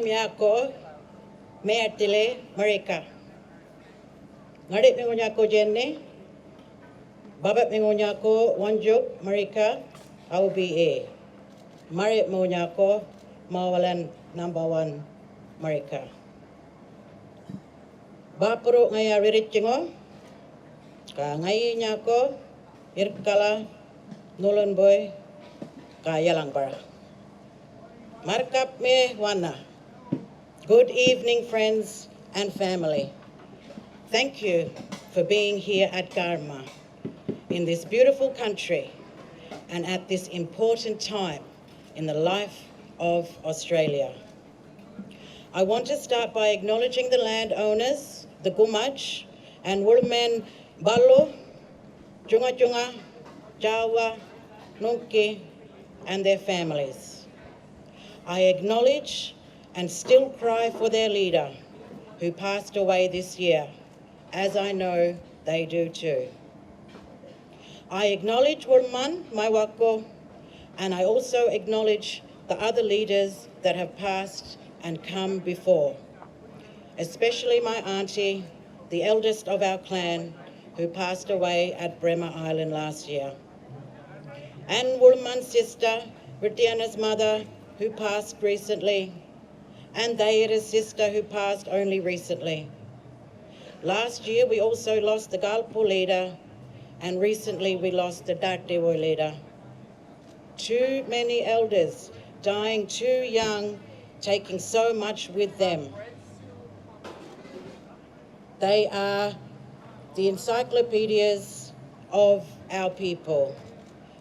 Mayatili, Mayatili, Marika. Ngarit mengunya ko jenne, babat mengunya ko wanjuk Marika, AUBA. Marit mengunya ko mawalan #1 Marika. Bapuro ngaya ririt jingo, ka ngayi nya ko irkala nulun boy ka yalang bara. Markap me wana. Good evening, friends and family. Thank you for being here at Garma in this beautiful country and at this important time in the life of Australia. I want to start by acknowledging the landowners, the Gumaj and Wulmen Balo, Junga Junga, Jawa, Nunki and their families. I acknowledge and still cry for their leader who passed away this year, as I know they do too. I acknowledge Wurman, Maiwako, and I also acknowledge the other leaders that have passed and come before, especially my auntie, the eldest of our clan, who passed away at Bremer Island last year, and Wurman's sister, Ritiana's mother, who passed recently, and Daira's sister, who passed only recently. Last year, we also lost the Gulkula leader, and recently we lost the Dartewo leader. Too many elders dying too young, taking so much with them. They are the encyclopedias of our people,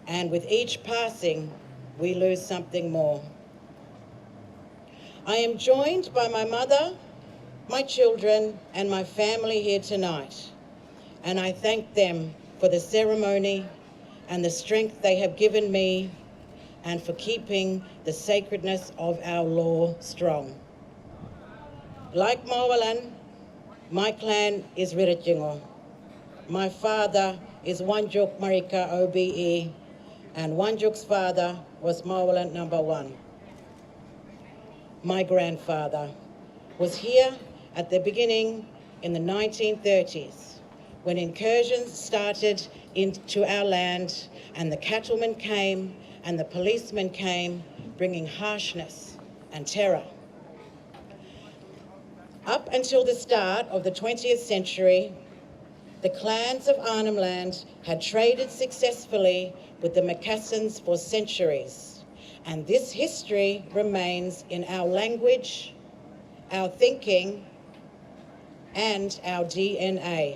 and with each passing, we lose something more. I am joined by my mother, my children, and my family here tonight, and I thank them for the ceremony and the strength they have given me and for keeping the sacredness of our law strong. Like Mawalan, my clan is Ririchingo. My father is Wanjuk Marika OBE, and Wanjuk's father was Mawalan #1. My grandfather was here at the beginning in the 1930s when incursions started into our land and the cattlemen came and the policemen came bringing harshness and terror. Up until the start of the 20th century, the clans of Arnhem land had traded successfully with the Macassans for centuries. And this history remains in our language, our thinking, and our DNA.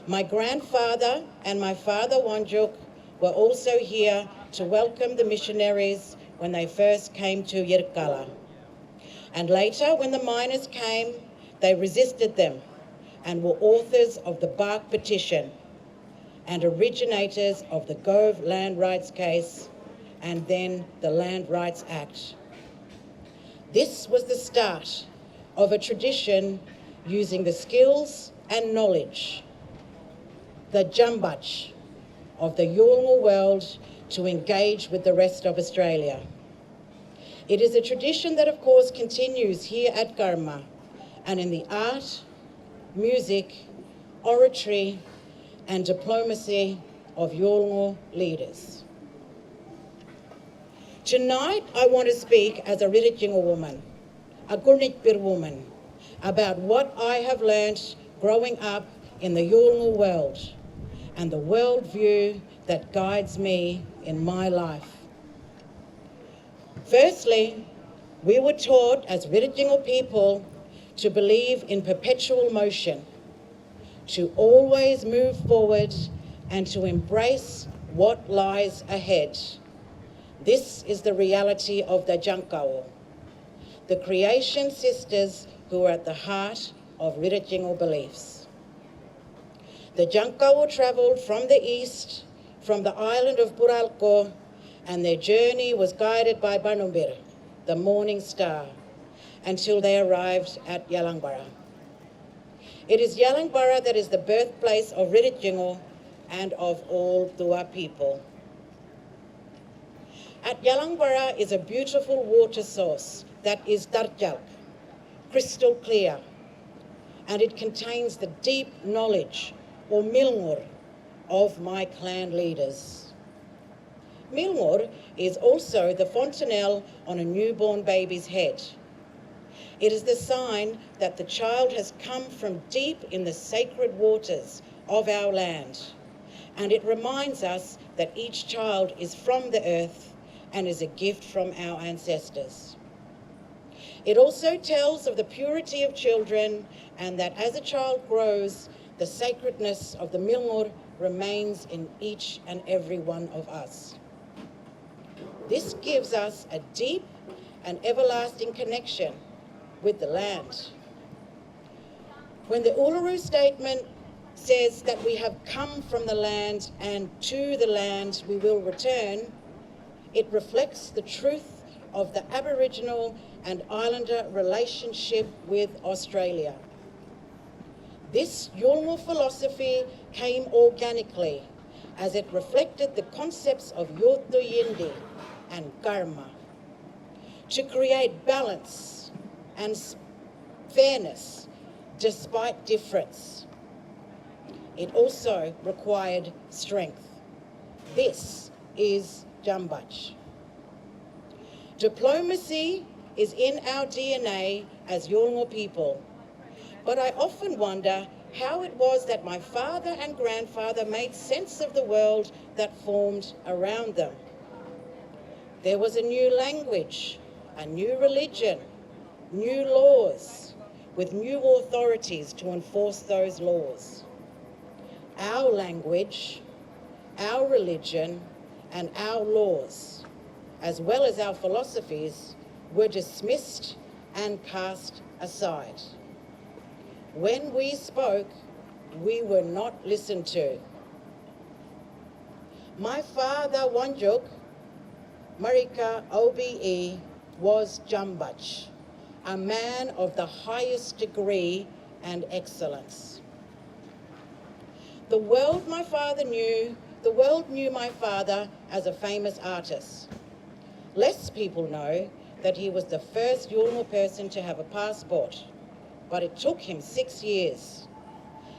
My grandfather and my father Wanjuk were also here to welcome the missionaries when they first came to Yirkala. And later, when the miners came, they resisted them and were authors of the Bark Petition and originators of the Gove Land Rights case and then the Land Rights Act. This was the start of a tradition using the skills and knowledge, the Jumbach of the Yolngu world to engage with the rest of Australia. It is a tradition that of course continues here at Garma and in the art, music, oratory and diplomacy of Yolngu leaders. Tonight, I want to speak as a Ririchinga woman, a Gurnitpir woman, about what I have learned growing up in the Yolngu world and the worldview that guides me in my life. Firstly, we were taught as Ririchinga people to believe in perpetual motion, to always move forward and to embrace what lies ahead. This is the reality of the Jankao, the creation sisters who are at the heart of Ririchingo beliefs. The Jankawo travelled from the east, from the island of Buralko, and their journey was guided by Banumbir, the morning star, until they arrived at Yalangbara. It is Yalangbara that is the birthplace of Ririchingo and of all Tua people. At Yalangbara is a beautiful water source that is Darjal, crystal clear, and it contains the deep knowledge, or milngur, of my clan leaders. Milngur is also the fontanelle on a newborn baby's head. It is the sign that the child has come from deep in the sacred waters of our land, and it reminds us that each child is from the earth and is a gift from our ancestors. It also tells of the purity of children and that as a child grows, the sacredness of the milngur remains in each and every one of us. This gives us a deep and everlasting connection with the land. When the Uluru statement says that we have come from the land and to the land we will return, it reflects the truth of the Aboriginal and Islander relationship with Australia. This Yolngu philosophy came organically as it reflected the concepts of Yotu Yindi and Garma to create balance and fairness despite difference. It also required strength. This is Jambach. Diplomacy is in our DNA as Yolngu people, but I often wonder how it was that my father and grandfather made sense of the world that formed around them. There was a new language, a new religion, new laws, with new authorities to enforce those laws. Our language, our religion, and our laws, as well as our philosophies, were dismissed and cast aside. When we spoke, we were not listened to. My father, Wanjuk, Marika, OBE, was Jambach, a man of the highest degree and excellence. The world knew my father as a famous artist. Less people know that he was the first Yolngu person to have a passport, but it took him 6 years.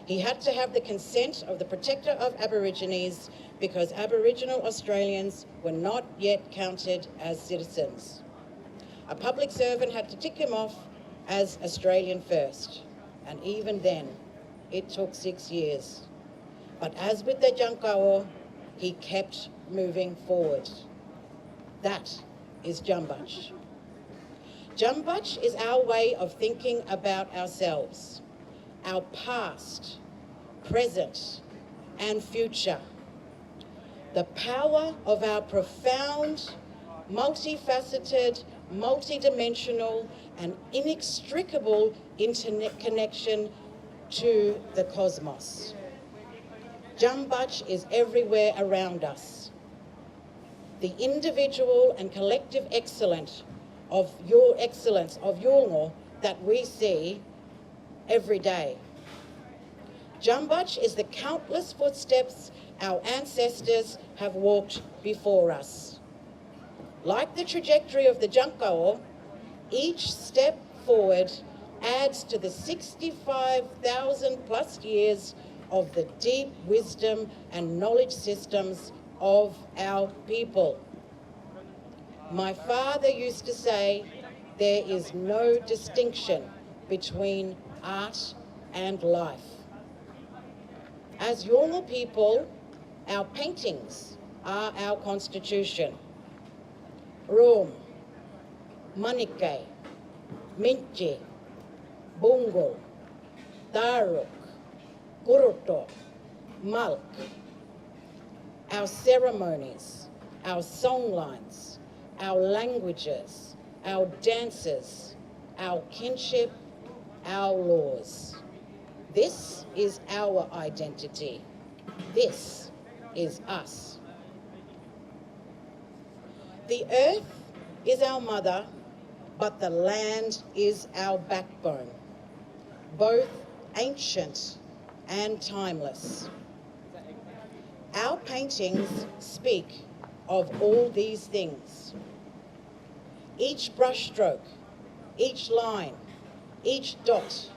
He had to have the consent of the Protector of Aborigines because Aboriginal Australians were not yet counted as citizens. A public servant had to tick him off as Australian first, and even then, it took 6 years. But as with the Jankawo, he kept moving forward. That is Jambach. Jambach is our way of thinking about ourselves, our past, present, and future. The power of our profound, multifaceted, multidimensional, and inextricable internet connection to the cosmos. Jambach is everywhere around us. The individual and collective excellence of Yolngu that we see every day. Jambach is the countless footsteps our ancestors have walked before us. Like the trajectory of the Jankawo, each step forward adds to the 65,000 plus years of the deep wisdom and knowledge systems of our people. My father used to say, there is no distinction between art and life. As Yolngu people, our paintings are our constitution. Rome, Manike, Minchi, Bungo, Daruk, Kuruto, Malk. Our ceremonies, our songlines, our languages, our dances, our kinship, our laws. This is our identity. This is us. The earth is our mother, but the land is our backbone, both ancient and timeless. Our paintings speak of all these things. Each brushstroke, each line, each dot,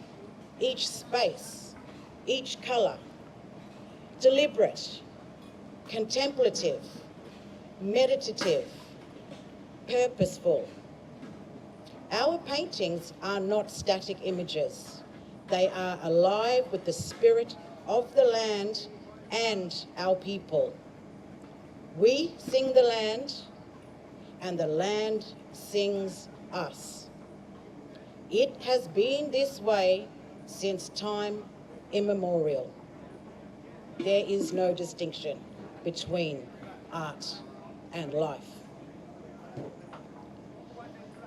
each space, each colour, deliberate, contemplative, meditative, purposeful. Our paintings are not static images. They are alive with the spirit of the land and our people. We sing the land, and the land sings us. It has been this way since time immemorial. There is no distinction between art and life.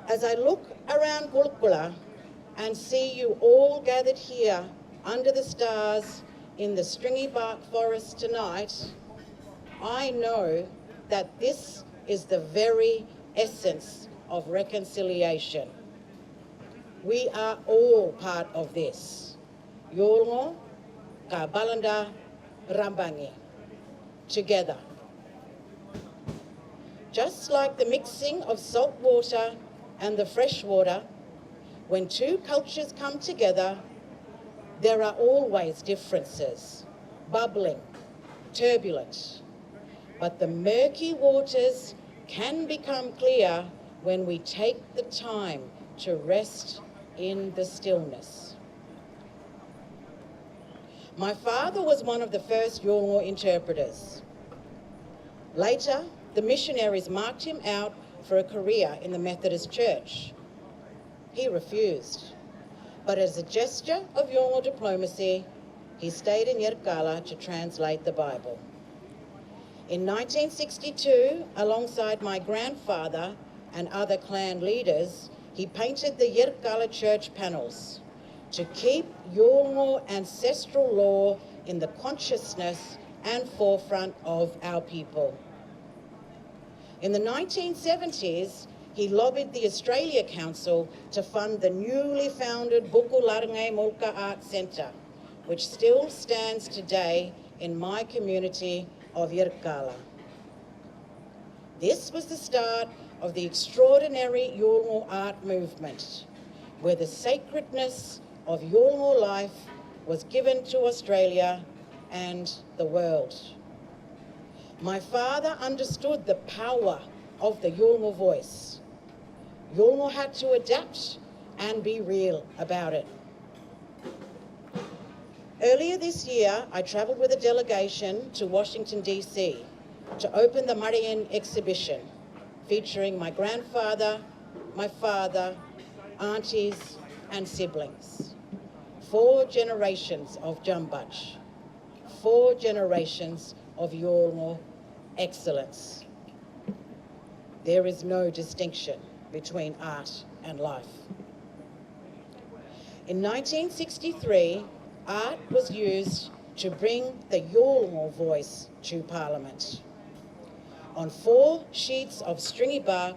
As I look around Gulkula and see you all gathered here under the stars in the stringy bark forest tonight, I know that this is the very essence of reconciliation. We are all part of this. Yolngo, Kabalanda, Rambangi, together. Just like the mixing of salt water and the fresh water, when two cultures come together, there are always differences, bubbling, turbulent. But the murky waters can become clear when we take the time to rest in the stillness. My father was one of the first Yolngu interpreters. Later, the missionaries marked him out for a career in the Methodist Church. He refused, but as a gesture of Yolngu diplomacy, he stayed in Yerkala to translate the Bible. In 1962, alongside my grandfather and other clan leaders, he painted the Yerkala church panels to keep Yolngu ancestral law in the consciousness and forefront of our people. In the 1970s, he lobbied the Australia Council to fund the newly founded Buku Larangai Mulka Art Centre, which still stands today in my community of Yerkala. This was the start of the extraordinary Yolngu art movement, where the sacredness of Yolngu life was given to Australia and the world. My father understood the power of the Yolngu voice. Yolngu had to adapt and be real about it. Earlier this year, I travelled with a delegation to Washington, D.C. to open the Marian exhibition, featuring my grandfather, my father, aunties, and siblings. 4 generations of Jambach, 4 generations of Yolngu excellence. There is no distinction between art and life. In 1963, art was used to bring the Yolngu voice to Parliament. On 4 sheets of stringy bark,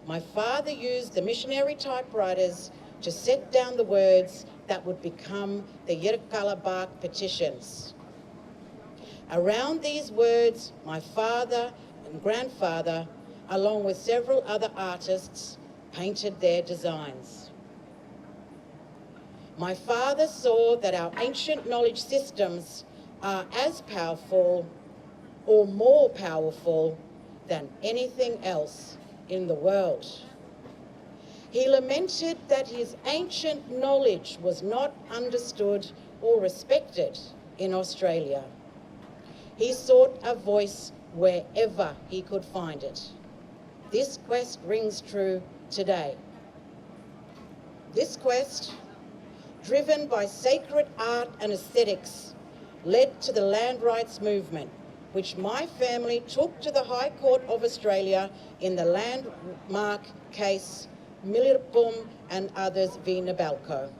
my father used the missionary typewriters to set down the words that would become the Yerkala bark petitions. Around these words, my father and grandfather, along with several other artists, painted their designs. My father saw that our ancient knowledge systems are as powerful or more powerful than anything else in the world. He lamented that his ancient knowledge was not understood or respected in Australia. He sought a voice wherever he could find it. This quest rings true today. This quest, driven by sacred art and aesthetics, led to the land rights movement, which my family took to the High Court of Australia in the landmark case Milirpum and others v. Nabalco.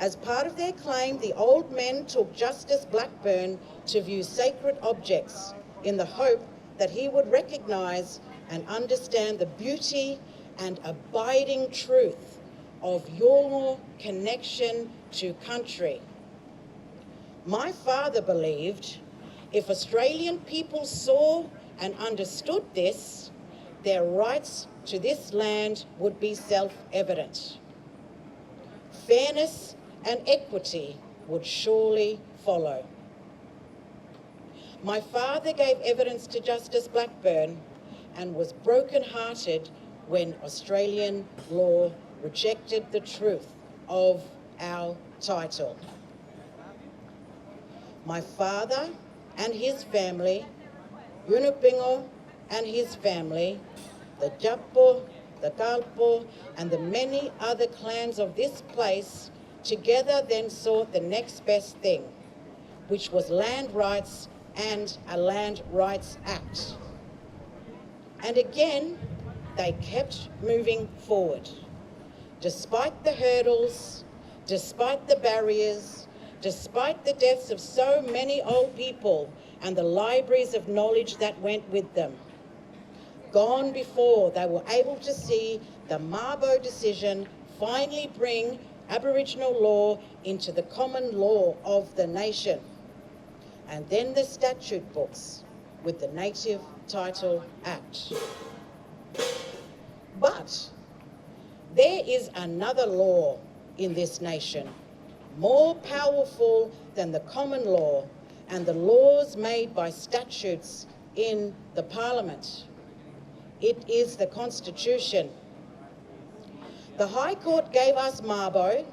As part of their claim, the old men took Justice Blackburn to view sacred objects in the hope that he would recognise and understand the beauty and abiding truth of your connection to country. My father believed if Australian people saw and understood this, their rights to this land would be self-evident. Fairness and equity would surely follow. My father gave evidence to Justice Blackburn and was broken-hearted when Australian law rejected the truth of our title. My father and his family, Yunupingo and his family, the Japo, the Kalpo, and the many other clans of this place together then sought the next best thing, which was land rights and a Land Rights Act. And again, they kept moving forward. Despite the hurdles, despite the barriers, despite the deaths of so many old people and the libraries of knowledge that went with them. Gone before they were able to see the Mabo decision finally bring Aboriginal law into the common law of the nation. And then the statute books with the Native Title Act. But there is another law in this nation, more powerful than the common law and the laws made by statutes in the Parliament. It is the Constitution. The High Court gave us Mabo,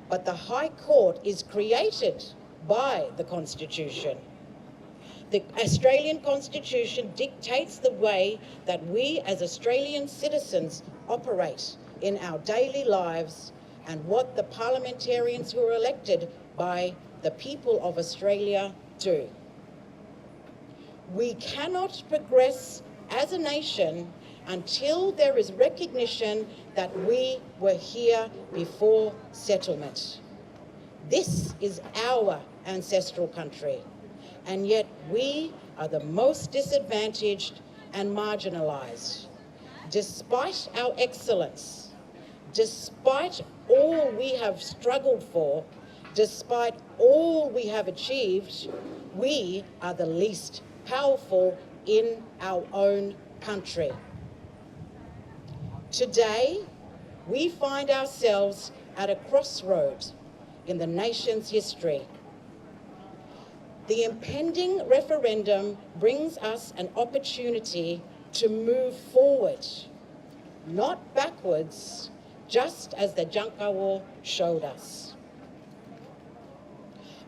but the High Court is created by the Constitution. The Australian Constitution dictates the way that we as Australian citizens operate in our daily lives and what the parliamentarians who are elected by the people of Australia do. We cannot progress as a nation until there is recognition that we were here before settlement. This is our ancestral country, and yet we are the most disadvantaged and marginalised. Despite our excellence, despite all we have struggled for, despite all we have achieved, we are the least powerful in our own country. Today, we find ourselves at a crossroads in the nation's history. The impending referendum brings us an opportunity to move forward, not backwards, just as the Junka War showed us.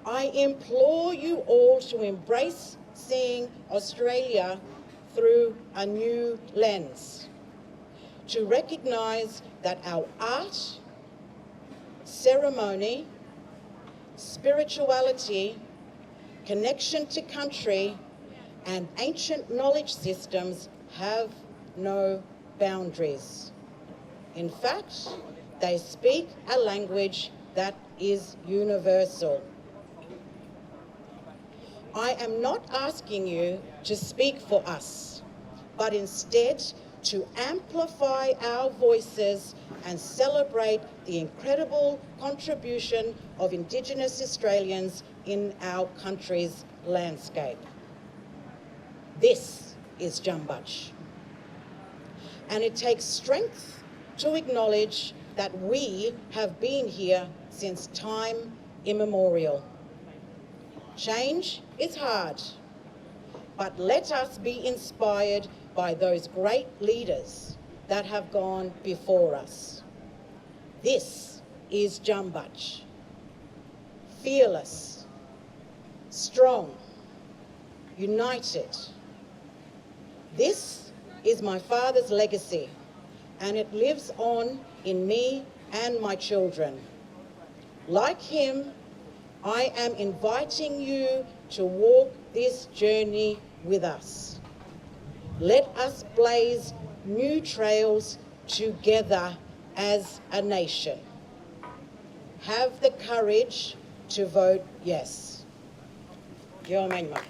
I implore you all to embrace seeing Australia through a new lens, to recognise that our art, ceremony, spirituality, connection to country, and ancient knowledge systems have no boundaries. In fact, they speak a language that is universal. I am not asking you to speak for us, but instead to amplify our voices and celebrate the incredible contribution of Indigenous Australians in our country's landscape. This is Jumbutch. And it takes strength to acknowledge that we have been here since time immemorial. Change is hard, but let us be inspired by those great leaders that have gone before us. This is Jumbutch. Fearless, strong, united. This is my father's legacy, and it lives on in me and my children. Like him, I am inviting you to walk this journey with us. Let us blaze new trails together as a nation. have the courage to vote yes. Yo, Manyma.